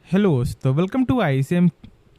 Hello दोस्तों, welcome to ICM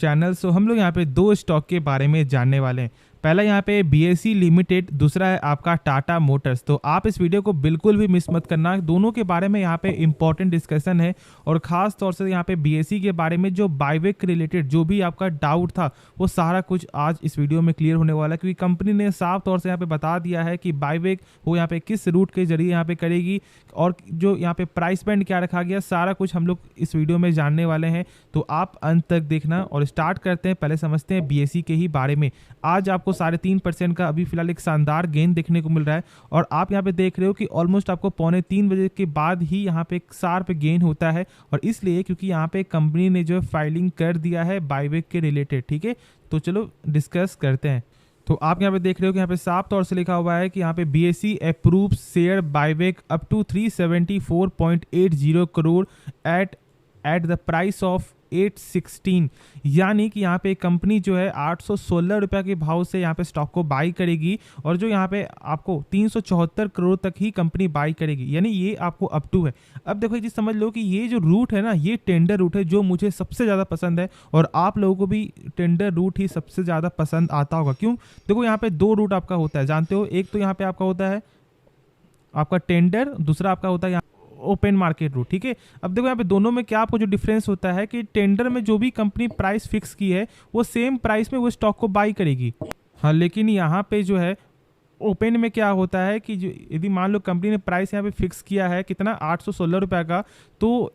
channel. हम लोग यहाँ पे दो स्टॉक के बारे में जानने वाले हैं। पहला यहाँ पे बीएसई लिमिटेड, दूसरा है आपका टाटा मोटर्स। तो आप इस वीडियो को बिल्कुल भी मिस मत करना, दोनों के बारे में यहाँ पे इंपॉर्टेंट डिस्कशन है। और खास तौर से यहाँ पे बीएसई के बारे में जो बायबैक रिलेटेड जो भी आपका डाउट था वो सारा कुछ आज इस वीडियो में क्लियर होने वाला है, क्योंकि कंपनी ने साफ तौर से यहाँ पे बता दिया है कि बायबैक वो यहाँ पे किस रूट के जरिए यहाँ पे करेगी और जो यहाँ पे प्राइस बैंड क्या रखा गया, सारा कुछ हम लोग इस वीडियो में जानने वाले हैं। तो आप अंत तक देखना और स्टार्ट करते हैं। पहले समझते हैं बीएसई के ही बारे में। आज आपको 3.5% का अभी फिलहाल एक शानदार गेन देखने को मिल रहा है और आप यहाँ पे देख रहे हो कि ऑलमोस्ट आपको 2:45 के बाद ही यहाँ पे एक शार्प गेन होता है। और इसलिए क्योंकि यहाँ पे कंपनी ने जो फाइलिंग कर दिया है बायबैक के रिलेटेड। ठीक है, तो चलो डिस्कस करते हैं। तो आप यहाँ पे देख रहे हो कि यहाँ पे साफ तौर से लिखा हुआ है कि यहाँ पे BSE approve share buyback up to 374.80 crore at the price of 816। यानी कि यहाँ पे कंपनी जो है 816 रुपये के भाव से यहाँ पे स्टॉक को बाई करेगी और जो यहाँ पे आपको 374 करोड़ तक ही कंपनी बाई करेगी। यानी ये आपको अप टू है। अब देखो ये चीज़ समझ लो कि ये जो रूट है ना, ये टेंडर रूट है जो मुझे सबसे ज़्यादा पसंद है और आप लोगों को भी टेंडर रूट ही सबसे ज़्यादा पसंद आता होगा। क्यों? देखो यहाँ पे दो रूट आपका होता है, जानते हो। एक तो यहाँ पे आपका होता है आपका टेंडर, दूसरा आपका होता है ओपन मार्केट रूट। ठीक है, अब देखो यहाँ पे दोनों में क्या आपको जो डिफरेंस होता है कि टेंडर में जो भी कंपनी प्राइस फिक्स की है वो सेम प्राइस में वो स्टॉक को बाई करेगी। हाँ, लेकिन यहाँ पे जो है ओपन में क्या होता है कि जो यदि मान लो कंपनी ने प्राइस यहाँ पे फिक्स किया है कितना 816 रुपये का, तो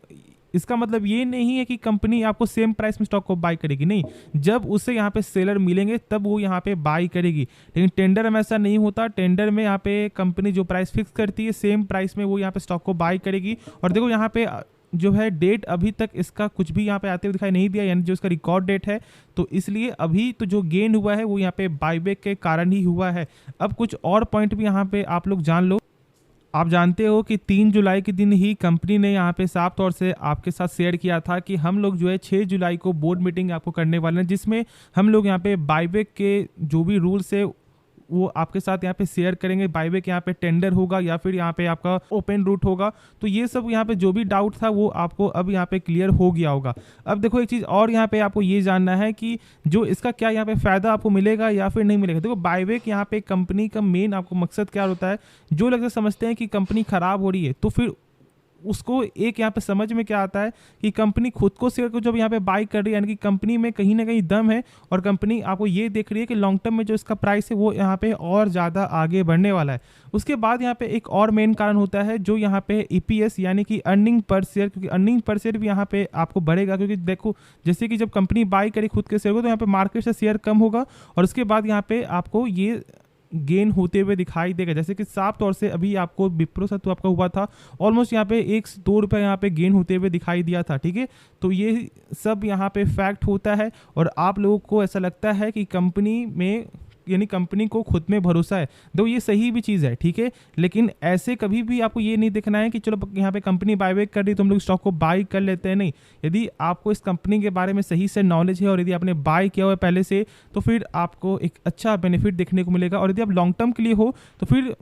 इसका मतलब ये नहीं है कि कंपनी आपको सेम प्राइस में स्टॉक को बाई करेगी। नहीं, जब उससे यहाँ पे सेलर मिलेंगे तब वो यहाँ पे बाई करेगी। लेकिन टेंडर में ऐसा नहीं होता। टेंडर में यहाँ पे कंपनी जो प्राइस फिक्स करती है सेम प्राइस में वो यहाँ पे स्टॉक को बाई करेगी। और देखो यहाँ पे जो है डेट अभी तक इसका कुछ भी यहाँ पे आते हुए दिखाई नहीं दिया, यानी जो इसका रिकॉर्ड डेट है। तो इसलिए अभी तो जो गेन हुआ है वो यहाँ पे बायबैक के कारण ही हुआ है। अब कुछ और पॉइंट भी यहाँ पे आप लोग जान लो। आप जानते हो कि 3 जुलाई के दिन ही कंपनी ने यहाँ पे साफ तौर से आपके साथ शेयर किया था कि हम लोग जो है 6 जुलाई को बोर्ड मीटिंग आपको करने वाले हैं, जिसमें हम लोग यहाँ पे बायबैक के जो भी रूल्स है वो आपके साथ यहाँ पे शेयर करेंगे। बायबैक यहाँ पे टेंडर होगा या फिर यहाँ पे आपका ओपन रूट होगा। तो ये सब यहाँ पे जो भी डाउट था वो आपको अब यहाँ पे क्लियर हो गया होगा। अब देखो एक चीज़ और यहाँ पे आपको ये जानना है कि जो इसका क्या यहाँ पे फ़ायदा आपको मिलेगा या फिर नहीं मिलेगा। देखो बायबैक यहाँ पे कंपनी का मेन आपको मकसद क्या होता है, जो लोग समझते हैं कि कंपनी ख़राब हो रही है तो फिर उसको एक यहाँ पे समझ में क्या आता है कि कंपनी खुद को शेयर को जब यहाँ पे बाई कर रही है, यानी कि कंपनी में कहीं ना कहीं दम है और कंपनी आपको ये देख रही है कि लॉन्ग टर्म में जो इसका प्राइस है वो यहाँ पे और ज़्यादा आगे बढ़ने वाला है। उसके बाद यहाँ पे एक और मेन कारण होता है जो यहाँ पे ईपीएस यानी कि अर्निंग पर शेयर, क्योंकि अर्निंग पर शेयर भी यहाँ पे आपको बढ़ेगा। क्योंकि देखो जैसे कि जब कंपनी बाई करे खुद के शेयर को तो यहाँ पे मार्केट से शेयर कम होगा और उसके बाद यहाँ पे आपको ये गेन होते हुए दिखाई देगा। जैसे कि साफ तौर से अभी आपको विप्रो से तो आपका हुआ था ऑलमोस्ट यहाँ पे 1-2 रुपये यहाँ पे गेन होते हुए दिखाई दिया था। ठीक है, तो ये सब यहाँ पे फैक्ट होता है और आप लोगों को ऐसा लगता है कि कंपनी में यानी कंपनी को खुद में भरोसा है। दो ये सही भी चीज़ है, ठीक है, लेकिन ऐसे कभी भी आपको ये नहीं देखना है कि चलो यहाँ पे कंपनी बायबैक कर रही तो हम लोग स्टॉक को बाई कर लेते हैं। नहीं, यदि आपको इस कंपनी के बारे में सही से नॉलेज है और यदि आपने बाई किया हुआ है पहले से तो फिर आपको एक अच्छा बेनिफिट देखने को मिलेगा। और यदि आप लॉन्ग टर्म के लिए हो तो फिर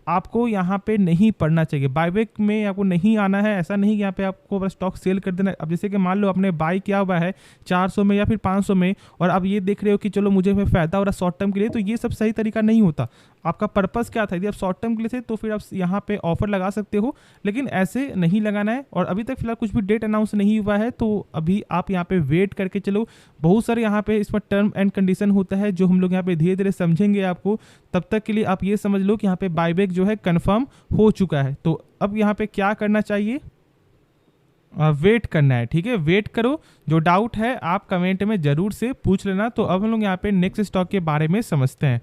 आपको यहाँ पे नहीं पढ़ना चाहिए, बायबैक में आपको नहीं आना है। ऐसा नहीं कि यहाँ पे आपको बस स्टॉक सेल कर देना। अब जैसे कि मान लो आपने बाई किया हुआ है 400 में या फिर 500 में और अब ये देख रहे हो कि चलो मुझे फ़ायदा हो रहा है शॉर्ट टर्म के लिए, तो ये सब सही तरीका नहीं होता। आपका पर्पस क्या था? यदि आप शॉर्ट टर्म के लिए थे तो फिर आप यहाँ पे ऑफर लगा सकते हो, लेकिन ऐसे नहीं लगाना है। और अभी तक फिलहाल कुछ भी डेट अनाउंस नहीं हुआ है तो अभी आप यहाँ पे वेट करके चलो। बहुत सारे यहाँ पे इसमें टर्म एंड कंडीशन होता है जो हम लोग यहाँ पे धीरे धीरे समझेंगे आपको। तब तक के लिए आप ये समझ लो कि यहाँ पे बायबैक जो है कंफर्म हो चुका है। तो अब यहाँ पे क्या करना चाहिए? वेट करना है। ठीक है, वेट करो। जो डाउट है आप कमेंट में ज़रूर से पूछ लेना। तो अब हम लोग यहाँ पे नेक्स्ट स्टॉक के बारे में समझते हैं।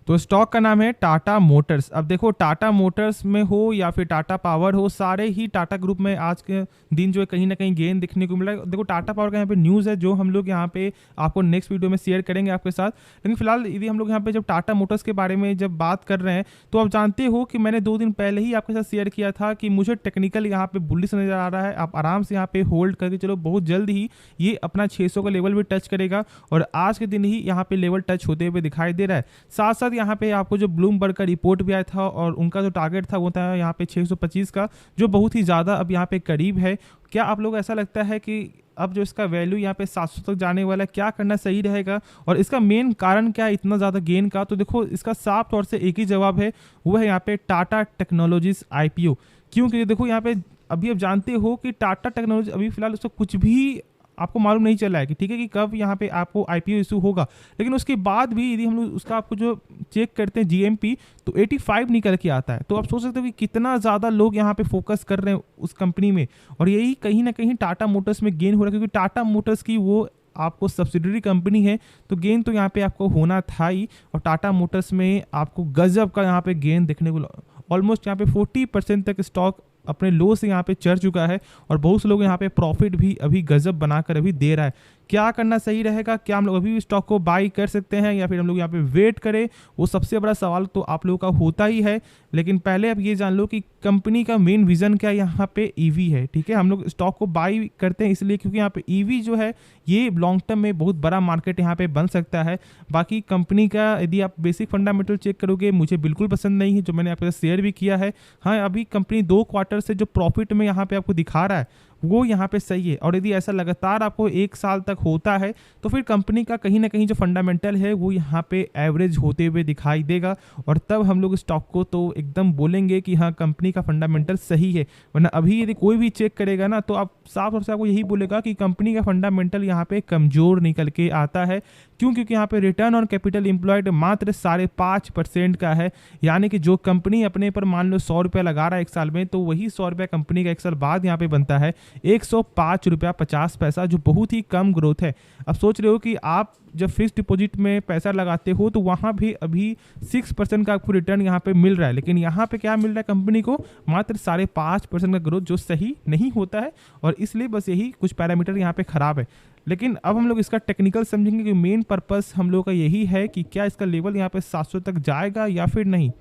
तो स्टॉक का नाम है टाटा मोटर्स। अब देखो टाटा मोटर्स में हो या फिर टाटा पावर हो, सारे ही टाटा ग्रुप में आज के दिन जो है कहीं ना कहीं गेन दिखने को मिला है। देखो टाटा पावर का यहाँ पे न्यूज़ है जो हम लोग यहाँ पे आपको नेक्स्ट वीडियो में शेयर करेंगे आपके साथ। लेकिन फिलहाल यदि हम लोग यहाँ पे जब टाटा मोटर्स के बारे में जब बात कर रहे हैं तो आप जानते हो कि मैंने 2 दिन पहले ही आपके साथ शेयर किया था कि मुझे टेक्निकल यहाँ पे बुलिश नजर आ रहा है। आप आराम से यहाँ पे होल्ड करके चलो, बहुत जल्द ही ये अपना 600 का लेवल भी टच करेगा और आज के दिन ही यहाँ पे लेवल टच होते हुए दिखाई दे रहा है। साथ साथ यहाँ पे आपको जो ब्लूमबर्ग का रिपोर्ट भी आया था और उनका जो टारगेट था वो था यहाँ पे 625 का, जो बहुत ही ज़्यादा अब यहाँ पे करीब है। क्या आप लोग ऐसा लगता है कि अब जो इसका वैल्यू यहाँ पे 700 तक जाने वाला है, क्या करना सही रहेगा और इसका मेन कारण क्या है इतना ज़्यादा गेन का? तो देखो इसका साफ तौर से एक ही जवाब है, वो है यहाँ पे टाटा टेक्नोलॉजीज IPO। क्यों? क्योंकि देखो यहाँ पे अभी आप जानते हो कि टाटा टेक्नोलॉजी अभी फिलहाल उसका कुछ भी आपको मालूम नहीं चला है कि ठीक है कि कब यहाँ पे आपको IPO इशू होगा, लेकिन उसके बाद भी यदि हम लोग उसका आपको जो चेक करते हैं GMP तो 85 निकल के आता है। तो आप सोच सकते हो कि कितना ज़्यादा लोग यहाँ पे फोकस कर रहे हैं उस कंपनी में, और यही कहीं ना कहीं टाटा मोटर्स में गेन हो रहा है, क्योंकि टाटा मोटर्स की वो आपको सब्सिडरी कंपनी है, तो गेन तो यहाँ पे आपको होना था ही। और टाटा मोटर्स में आपको गजब का यहाँ पे गेन देखने को ऑलमोस्ट यहाँ पे 40% तक स्टॉक अपने लो से यहाँ पे चढ़ चुका है, और बहुत से लोग यहाँ पे प्रॉफिट भी अभी गजब बनाकर अभी दे रहा है। क्या करना सही रहेगा? क्या हम लोग अभी भी स्टॉक को बाई कर सकते हैं या फिर हम लोग यहाँ पे वेट करें? वो सबसे बड़ा सवाल तो आप लोगों का होता ही है। लेकिन पहले अब ये जान लो कि कंपनी का मेन विजन क्या यहाँ पे EV है। ठीक है, हम लोग स्टॉक को बाई करते हैं इसलिए क्योंकि यहाँ पे EV जो है ये लॉन्ग टर्म में बहुत बड़ा मार्केट यहाँ पे बन सकता है। बाकी कंपनी का यदि आप बेसिक फंडामेंटल चेक करोगे, मुझे बिल्कुल पसंद नहीं है, जो मैंने आपके साथ शेयर भी किया है। हाँ, अभी कंपनी 2 क्वार्टर से जो प्रॉफिट में यहाँ पे आपको दिखा रहा है वो यहाँ पे सही है, और यदि ऐसा लगातार आपको 1 साल तक होता है तो फिर कंपनी का कहीं ना कहीं जो फंडामेंटल है वो यहाँ पे एवरेज होते हुए दिखाई देगा, और तब हम लोग स्टॉक को तो एकदम बोलेंगे कि हाँ कंपनी का फंडामेंटल सही है। वरना अभी यदि कोई भी चेक करेगा ना तो आप साफ तौर से आपको यही बोलेगा कि कंपनी का फंडामेंटल यहाँ पे कमजोर निकल के आता है। क्यों? क्योंकि यहाँ पे रिटर्न ऑन कैपिटल एम्प्लॉयड मात्र 5.5% का है, यानी कि जो कंपनी अपने पर मान लो 100 रुपया लगा रहा है 1 साल में, तो वही 100 रुपया कंपनी का 1 साल बाद यहाँ पे बनता है 105 रुपया 50 पैसा, जो बहुत ही कम ग्रोथ है। अब सोच रहे हो कि आप जब फिक्स डिपॉजिट में पैसा लगाते हो तो वहाँ भी अभी 6% का आपको रिटर्न यहाँ पे मिल रहा है, लेकिन यहाँ पे क्या मिल रहा है कंपनी को? मात्र 5.5% का ग्रोथ, जो सही नहीं होता है, और इसलिए बस यही कुछ पैरामीटर यहाँ पे खराब है। लेकिन अब हम लोग इसका टेक्निकल समझेंगे कि मेन पर्पस हम लोग का यही है कि क्या इसका लेवल यहाँ पे 700 तक जाएगा या फिर नहीं।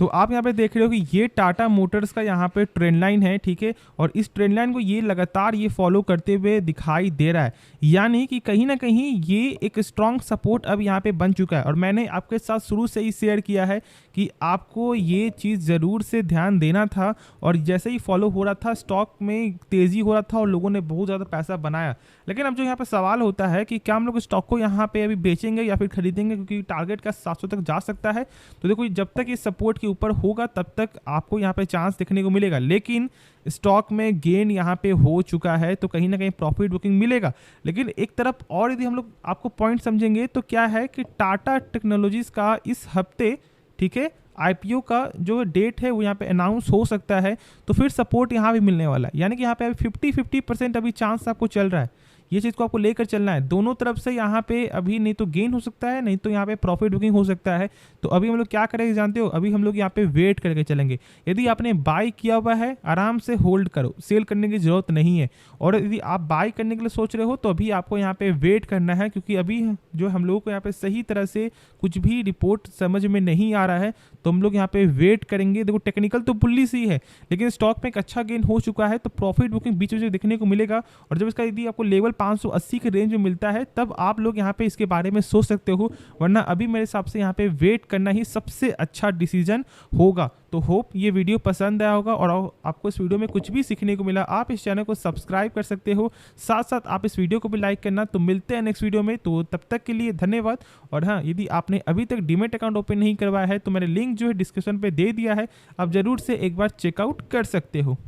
तो आप यहाँ पे देख रहे हो कि ये टाटा मोटर्स का यहाँ पे ट्रेंड लाइन है, ठीक है, और इस ट्रेंड लाइन को ये लगातार ये फॉलो करते हुए दिखाई दे रहा है, यानी कि कहीं ना कहीं ये एक स्ट्रॉन्ग सपोर्ट अब यहाँ पे बन चुका है। और मैंने आपके साथ शुरू से ही शेयर किया है कि आपको ये चीज़ ज़रूर से ध्यान देना था, और जैसे ही फॉलो हो रहा था स्टॉक में तेज़ी हो रहा था और लोगों ने बहुत ज़्यादा पैसा बनाया। लेकिन अब जो यहाँ पे सवाल होता है कि क्या हम लोग स्टॉक को यहाँ पे अभी बेचेंगे या फिर खरीदेंगे, क्योंकि टारगेट का 700 तक जा सकता है। तो देखो जब तक ये सपोर्ट के ऊपर होगा तब तक आपको यहाँ पे चांस देखने को मिलेगा, लेकिन स्टॉक में गेन यहाँ पे हो चुका है तो कहीं ना कहीं प्रॉफिट बुकिंग मिलेगा। लेकिन एक तरफ और यदि हम लोग आपको पॉइंट समझेंगे तो क्या है कि टाटा टेक्नोलॉजीज का इस हफ्ते, ठीक है, IPO का जो डेट है वो यहाँ पे अनाउंस हो सकता है, तो फिर सपोर्ट यहाँ भी मिलने वाला है, यानी कि यहाँ पे अभी 50-50% अभी चांस आपको चल रहा है। ये चीज़ को आपको लेकर चलना है, दोनों तरफ से यहाँ पे अभी नहीं तो गेन हो सकता है, नहीं तो यहाँ पे प्रॉफिट बुकिंग हो सकता है। तो अभी हम लोग क्या करेंगे जानते हो? अभी हम लोग यहाँ पे वेट करके चलेंगे। यदि आपने बाई किया हुआ है आराम से होल्ड करो, सेल करने की जरूरत नहीं है। और यदि आप बाई करने के लिए सोच रहे हो तो अभी आपको यहाँ पे वेट करना है, क्योंकि अभी जो हम लोगों को यहाँ पे सही तरह से कुछ भी रिपोर्ट समझ में नहीं आ रहा है, तो हम लोग यहाँ पे वेट करेंगे। देखो टेक्निकल तो बुल्लिश ही है, लेकिन स्टॉक में एक अच्छा गेन हो चुका है, तो प्रॉफिट बुकिंग बीच में देखने को मिलेगा। और जब इसका यदि आपको लेवल 580 के रेंज में मिलता है तब आप लोग यहाँ पे इसके बारे में सोच सकते हो, वरना अभी मेरे हिसाब से यहाँ पे वेट करना ही सबसे अच्छा डिसीजन होगा। तो होप ये वीडियो पसंद आया होगा, और आपको इस वीडियो में कुछ भी सीखने को मिला। आप इस चैनल को सब्सक्राइब कर सकते हो, साथ साथ आप इस वीडियो को भी लाइक करना। तो मिलते हैं नेक्स्ट वीडियो में, तो तब तक के लिए धन्यवाद। और हाँ, यदि आपने अभी तक डीमैट अकाउंट ओपन नहीं करवाया है तो मैंने लिंक जो है डिस्क्रिप्शन पे दे दिया है, आप जरूर से एक बार चेकआउट कर सकते हो।